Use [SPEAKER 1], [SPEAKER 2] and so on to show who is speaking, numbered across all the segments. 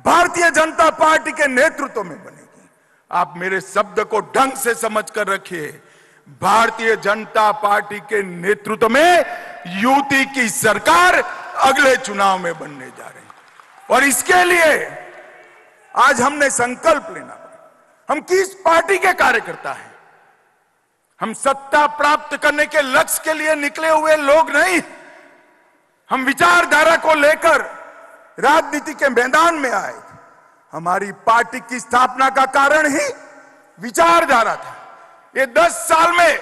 [SPEAKER 1] Bharatiya Janata party के नेतृत्व में बनेगी। आप मेरे शब्द को ढंग से समझ कर रखिए। भारतीय जनता पार्टी के नेतृत्व में यूपी की सरकार अगले चुनाव में बनने जा रही है और इसके लिए आज हमने संकल्प लेना पड़ा। हम किस पार्टी के कार्यकर्ता हैं? हम सत्ता प्राप्त करने के लक्ष्य के लिए निकले हुए लोग नहीं। हम विचारधारा को लेकर राजनीति के मैदान में आए थे। हमारी पार्टी की स्थापना का कारण ही विचारधारा था। ये 10 साल में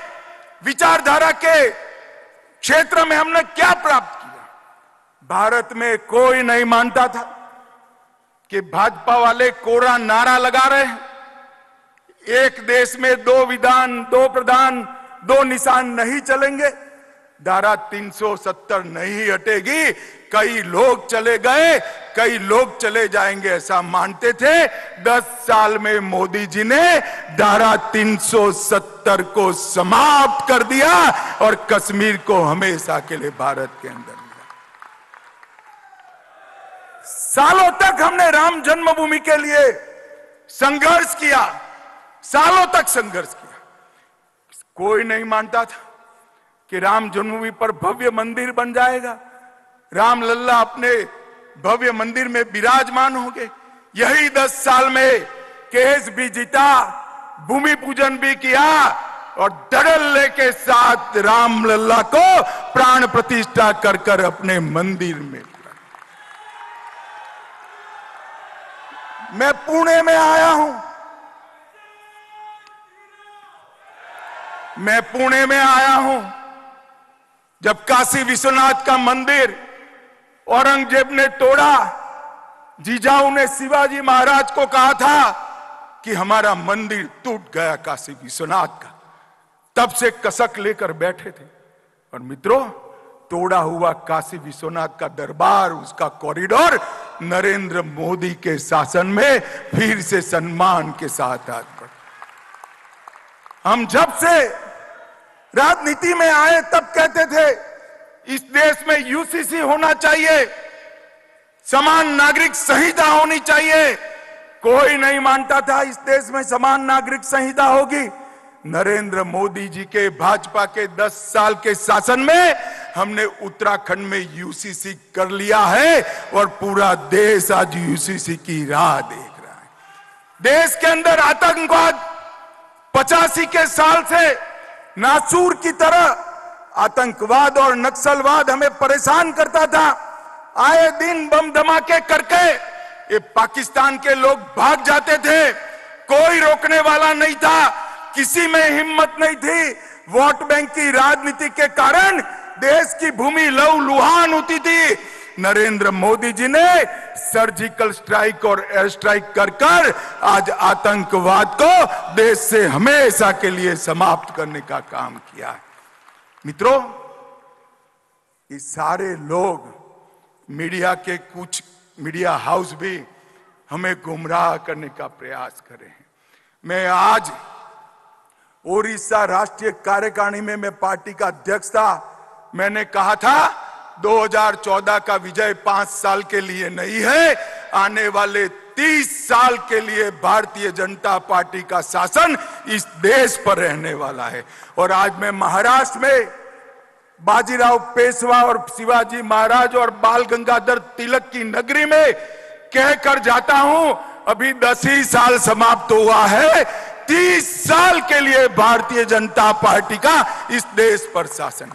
[SPEAKER 1] विचारधारा के क्षेत्र में हमने क्या प्राप्त किया? भारत में कोई नहीं मानता था कि भाजपा वाले कोरा नारा लगा रहे हैं, एक देश में 2 विधान 2 प्रधान 2 निशान नहीं चलेंगे, धारा 370 नहीं हटेगी, कई लोग चले गए, कई लोग चले जाएंगे, ऐसा मानते थे। 10 साल में मोदी जी ने धारा 370 को समाप्त कर दिया और कश्मीर को हमेशा के लिए भारत के अंदर लिया। सालों तक हमने राम जन्मभूमि के लिए संघर्ष किया, सालों तक संघर्ष किया। कोई नहीं मानता था कि राम जन्मभूमि पर भव्य मंदिर बन जाएगा, राम लल्ला अपने भव्य मंदिर में विराजमान होंगे। यही 10 साल में केस भी जीता, भूमि पूजन भी किया और धड़ल्ले के साथ राम लल्ला को प्राण प्रतिष्ठा कर कर अपने मंदिर में। मैं पुणे में आया हूं, मैं पुणे में आया हूं जब काशी विश्वनाथ का मंदिर औरंगजेब ने तोड़ा। जीजाऊ ने शिवाजी महाराज को कहा था कि हमारा मंदिर टूट गया काशी विश्वनाथ का, तब से कसक लेकर बैठे थे। और मित्रों, तोड़ा हुआ काशी विश्वनाथ का दरबार, उसका कॉरिडोर नरेंद्र मोदी के शासन में फिर से सम्मान के साथ आज बढ़ा। हम जब से राजनीति में आए तब कहते थे इस देश में यूसीसी होना चाहिए, समान नागरिक संहिता होनी चाहिए। कोई नहीं मानता था इस देश में समान नागरिक संहिता होगी। नरेंद्र मोदी जी के भाजपा के 10 साल के शासन में हमने उत्तराखंड में यूसीसी कर लिया है और पूरा देश आज यूसीसी की राह देख रहा है। देश के अंदर आतंकवाद 85 के साल से नासूर की तरह आतंकवाद और नक्सलवाद हमें परेशान करता था। आए दिन बम धमाके करके ये पाकिस्तान के लोग भाग जाते थे, कोई रोकने वाला नहीं था, किसी में हिम्मत नहीं थी। वोट बैंक की राजनीति के कारण देश की भूमि लहूलुहान होती थी। नरेंद्र मोदी जी ने सर्जिकल स्ट्राइक और एयर स्ट्राइक कर कर आज आतंकवाद को देश से हमेशा के लिए समाप्त करने का काम किया है। मित्रों, ये सारे लोग, मीडिया के कुछ मीडिया हाउस भी हमें गुमराह करने का प्रयास कर रहे हैं। मैं आज ओडिशा राष्ट्रीय कार्यकारिणी में मैं पार्टी का अध्यक्ष था। मैंने कहा था 2014 का विजय 5 साल के लिए नहीं है, आने वाले 30 साल के लिए भारतीय जनता पार्टी का शासन इस देश पर रहने वाला है। और आज मैं महाराष्ट्र में बाजीराव पेशवा और शिवाजी महाराज और बाल गंगाधर तिलक की नगरी में कहकर जाता हूं, अभी 10 ही साल समाप्त हुआ है, 30 साल के लिए भारतीय जनता पार्टी का इस देश पर शासन।